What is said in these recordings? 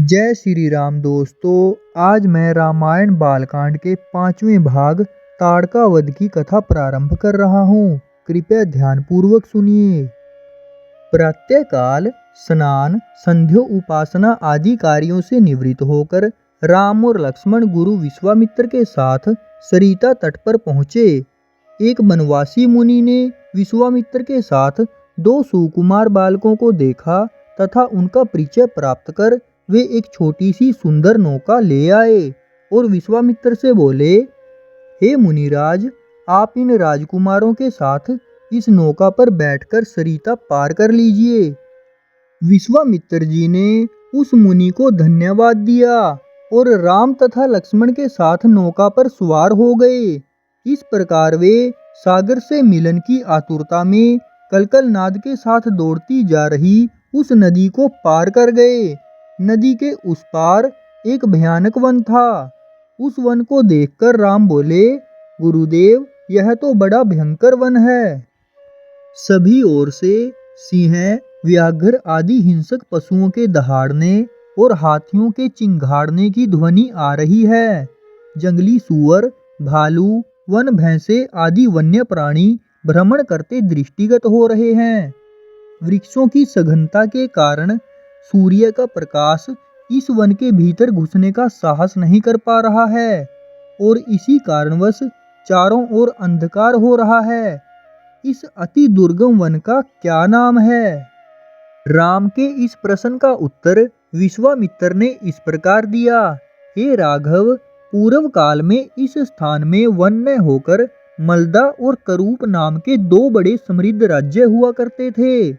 जय श्री राम दोस्तों। आज मैं रामायण बालकांड के 5वें भाग ताड़का वध की कथा प्रारंभ कर रहा हूँ। कृपया ध्यानपूर्वक सुनिए। प्रातःकाल स्नान, संध्या उपासना आदि कार्यों से निवृत्त होकर राम और लक्ष्मण गुरु विश्वामित्र के साथ सरिता तट पर पहुँचे। एक वनवासी मुनि ने विश्वामित्र के साथ 2 सुकुमार बालकों को देखा तथा उनका परिचय प्राप्त कर वे एक छोटी सी सुंदर नौका ले आए और विश्वामित्र से बोले, हे मुनिराज, आप इन राजकुमारों के साथ इस नौका पर बैठकर सरिता पार कर लीजिए। विश्वामित्र जी ने उस मुनि को धन्यवाद दिया और राम तथा लक्ष्मण के साथ नौका पर सवार हो गए। इस प्रकार वे सागर से मिलन की आतुरता में कलकल नाद के साथ दौड़ती जा रही उस नदी को पार कर गए। नदी के उस पार एक भयानक वन था। उस वन को देखकर राम बोले, गुरुदेव, यह तो बड़ा भयंकर वन है। सभी ओर से सिंह, व्याघ्र आदि हिंसक पशुओं के दहाड़ने और हाथियों के चिंघाड़ने की ध्वनि आ रही है। जंगली सूअर, भालू, वन भैंसे आदि वन्य प्राणी भ्रमण करते दृष्टिगत हो रहे हैं। वृक्षों की सघनता के कारण सूर्य का प्रकाश इस वन के भीतर घुसने का साहस नहीं कर पा रहा है और इसी कारणवश चारों ओर अंधकार हो रहा है। इस अति दुर्गम वन का क्या नाम है? राम के इस प्रश्न का उत्तर विश्वामित्र ने इस प्रकार दिया, हे राघव, पूर्व काल में इस स्थान में वन न होकर मलदा और करूप नाम के 2 बड़े समृद्ध राज्य हुआ करते थे।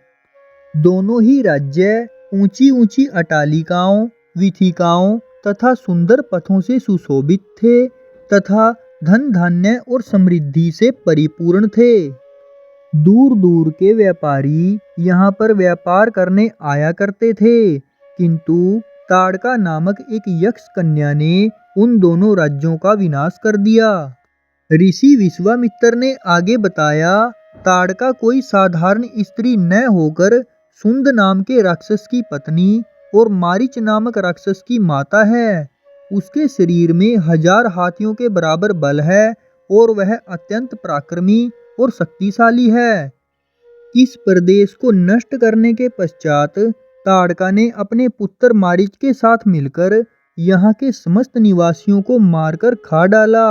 दोनों ही राज्य ऊंची ऊंची अटालिकाओं, वीथिकाओं तथा सुंदर पथों से सुशोभित थे तथा धन धान्य और समृद्धि से परिपूर्ण थे। दूर दूर के व्यापारी यहाँ पर व्यापार करने आया करते थे, किंतु ताड़का नामक एक यक्ष कन्या ने उन दोनों राज्यों का विनाश कर दिया। ऋषि विश्वामित्र ने आगे बताया, ताड़का कोई साधारण स्त्री न होकर सुंद नाम के राक्षस की पत्नी और मारीच नामक राक्षस की माता है। उसके शरीर में 1000 हाथियों के बराबर बल है और वह अत्यंत पराक्रमी और शक्तिशाली है। इस प्रदेश को नष्ट करने के पश्चात ताड़का ने अपने पुत्र मारीच के साथ मिलकर यहाँ के समस्त निवासियों को मारकर खा डाला।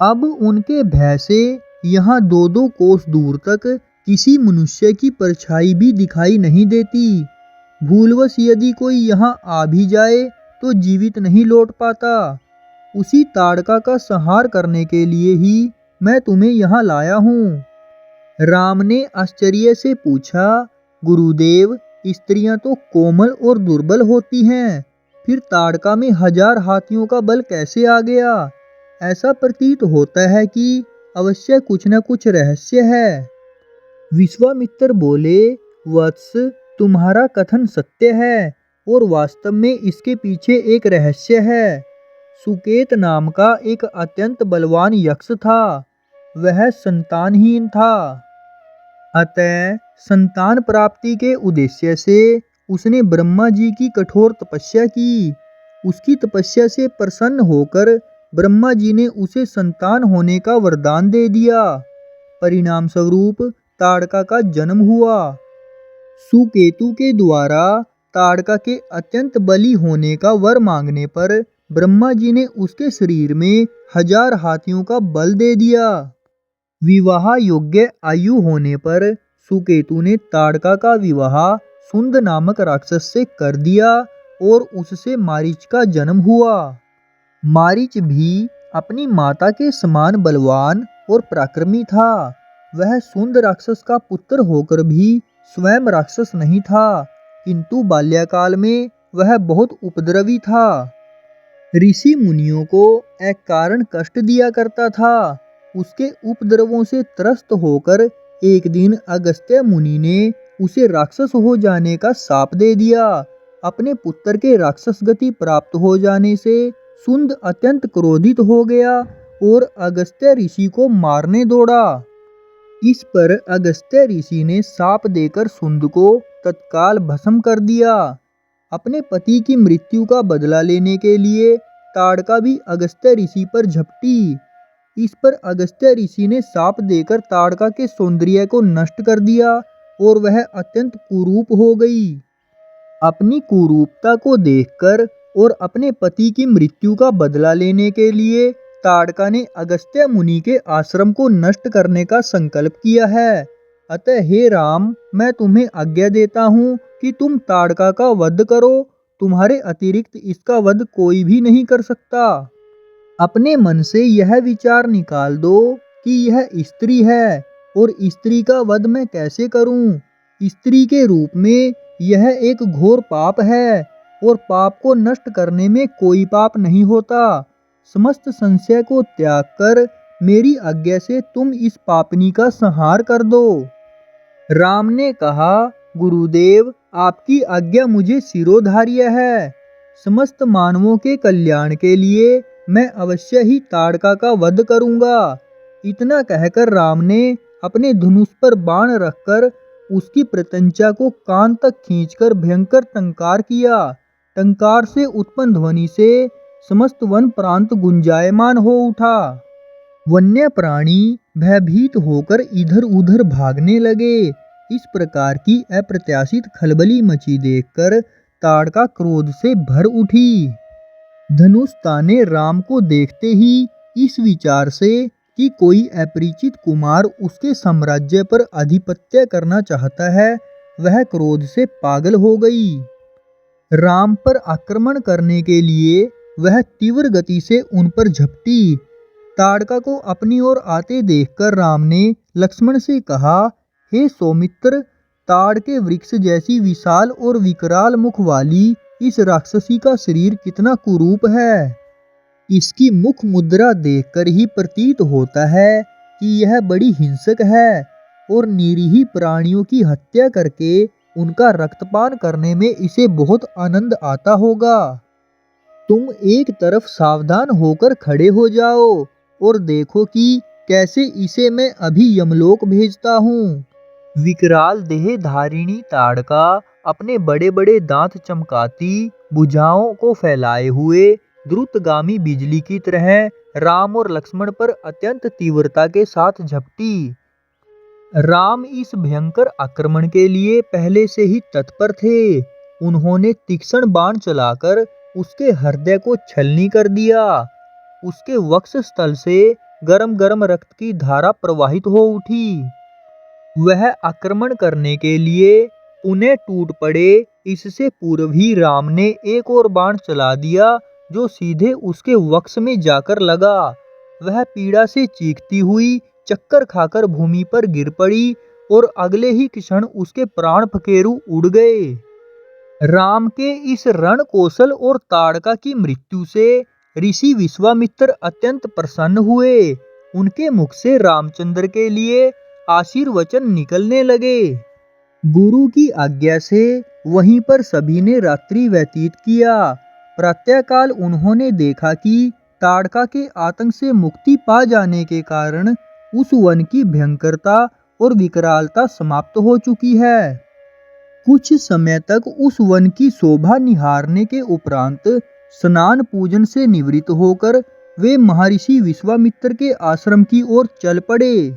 अब उनके भय से यहाँ 2-2 कोस दूर तक किसी मनुष्य की परछाई भी दिखाई नहीं देती। भूलवश यदि कोई यहाँ आ भी जाए तो जीवित नहीं लौट पाता। उसी ताड़का का संहार करने के लिए ही मैं तुम्हें यहाँ लाया हूँ। राम ने आश्चर्य से पूछा, गुरुदेव, स्त्रियां तो कोमल और दुर्बल होती हैं, फिर ताड़का में 1000 हाथियों का बल कैसे आ गया? ऐसा प्रतीत होता है कि अवश्य कुछ न कुछ रहस्य है। विश्वामित्र बोले, वत्स, तुम्हारा कथन सत्य है और वास्तव में इसके पीछे एक रहस्य है। सुकेत नाम का एक अत्यंत बलवान यक्ष था। वह संतानहीन था। अतः संतान प्राप्ति के उद्देश्य से उसने ब्रह्मा जी की कठोर तपस्या की। उसकी तपस्या से प्रसन्न होकर ब्रह्मा जी ने उसे संतान होने का वरदान दे दिया। परिणाम स्वरूप ताड़का का जन्म हुआ। सुकेतु के द्वारा ताड़का के अत्यंत बली होने का वर मांगने पर ब्रह्मा जी ने उसके शरीर में 1000 हाथियों का बल दे दिया। विवाह योग्य आयु होने पर सुकेतु ने ताड़का का विवाह सुंद नामक राक्षस से कर दिया और उससे मारीच का जन्म हुआ। मारीच भी अपनी माता के समान बलवान और पराक्रमी था। वह सुंद राक्षस का पुत्र होकर भी स्वयं राक्षस नहीं था, किंतु बाल्यकाल में वह बहुत उपद्रवी था। ऋषि मुनियों को एक कारण कष्ट दिया करता था। उसके उपद्रवों से त्रस्त होकर एक दिन अगस्त्य मुनि ने उसे राक्षस हो जाने का शाप दे दिया। अपने पुत्र के राक्षस गति प्राप्त हो जाने से सुंद अत्यंत क्रोधित हो गया और अगस्त्य ऋषि को मारने दौड़ा। इस पर अगस्त्य ऋषि ने शाप देकर सुंद को तत्काल भस्म कर दिया। अपने पति की मृत्यु का बदला लेने के लिए ताड़का भी अगस्त्य ऋषि पर झपटी। इस पर अगस्त्य ऋषि ने शाप देकर ताड़का के सौंदर्य को नष्ट कर दिया और वह अत्यंत कुरूप हो गई। अपनी कुरूपता को देखकर और अपने पति की मृत्यु का बदला लेने के लिए ताड़का ने अगस्त्य मुनि के आश्रम को नष्ट करने का संकल्प किया है। अतः हे राम, मैं तुम्हें आज्ञा देता हूँ कि तुम ताड़का का वध करो। तुम्हारे अतिरिक्त इसका वध कोई भी नहीं कर सकता। अपने मन से यह विचार निकाल दो कि यह स्त्री है और स्त्री का वध मैं कैसे करूं। स्त्री के रूप में यह एक घोर पाप है और पाप को नष्ट करने में कोई पाप नहीं होता। समस्त संशय को त्याग कर मेरी आज्ञा से तुम इस पापनी का संहार कर दो। राम ने कहा, गुरुदेव, आपकी आज्ञा मुझे शिरोधार्य है। समस्त मानवों के कल्याण के लिए मैं अवश्य ही ताड़का का वध करूंगा। इतना कहकर राम ने अपने धनुष पर बाण रखकर उसकी प्रत्यंचा को कान तक खींचकर भयंकर टंकार किया। टंकार से उत्पन्न ध्वनि से समस्त वन प्रांत गुंजायमान हो उठा। वन्य प्राणी भयभीत होकर इधर उधर भागने लगे। इस प्रकार की अप्रत्याशित खलबली मची देखकर ताड़का क्रोध से भर उठी। धनुष ताने राम को देखते ही इस विचार से कि कोई अपरिचित कुमार उसके साम्राज्य पर आधिपत्य करना चाहता है, वह क्रोध से पागल हो गई। राम पर आक्रमण करने के लिए वह तीव्र गति से उन पर झपटी। ताड़का को अपनी ओर आते देखकर राम ने लक्ष्मण से कहा, हे सौमित्र, ताड़ के वृक्ष जैसी विशाल और विकराल मुख वाली इस राक्षसी का शरीर कितना कुरूप है। इसकी मुख मुद्रा देखकर ही प्रतीत होता है कि यह बड़ी हिंसक है और निरीह प्राणियों की हत्या करके उनका रक्तपान करने में इसे बहुत आनंद आता होगा। तुम एक तरफ सावधान होकर खड़े हो जाओ और देखो कि कैसे इसे मैं अभी यमलोक भेजता हूँ। विकराल देह धारिणी ताड़का अपने बड़े बड़े दांत चमकाती भुजाओं को फैलाए हुए द्रुतगामी बिजली की तरह राम और लक्ष्मण पर अत्यंत तीव्रता के साथ झपटी। राम इस भयंकर आक्रमण के लिए पहले से ही तत्पर थे। उन्होंने तीक्ष्ण बाण चलाकर उसके हृदय को छलनी कर दिया। उसके वक्ष स्थल से गरम गरम रक्त की धारा प्रवाहित हो उठी। वह आक्रमण करने के लिए पुनः टूट पड़े। इससे पूर्व ही राम ने एक और बाण चला दिया जो सीधे उसके वक्ष में जाकर लगा। वह पीड़ा से चीखती हुई चक्कर खाकर भूमि पर गिर पड़ी और अगले ही क्षण उसके प्राण पखेरु उड़ गए। राम के इस रण कौशल और ताड़का की मृत्यु से ऋषि विश्वामित्र अत्यंत प्रसन्न हुए। उनके मुख से रामचंद्र के लिए आशीर्वचन निकलने लगे। गुरु की आज्ञा से वहीं पर सभी ने रात्रि व्यतीत किया। प्रातःकाल उन्होंने देखा कि ताड़का के आतंक से मुक्ति पा जाने के कारण उस वन की भयंकरता और विकरालता समाप्त हो चुकी है। कुछ समय तक उस वन की शोभा निहारने के उपरांत स्नान पूजन से निवृत्त होकर वे महर्षि विश्वामित्र के आश्रम की ओर चल पड़े।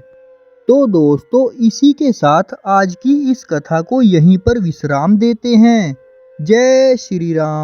तो दोस्तों, इसी के साथ आज की इस कथा को यहीं पर विश्राम देते हैं। जय श्री राम।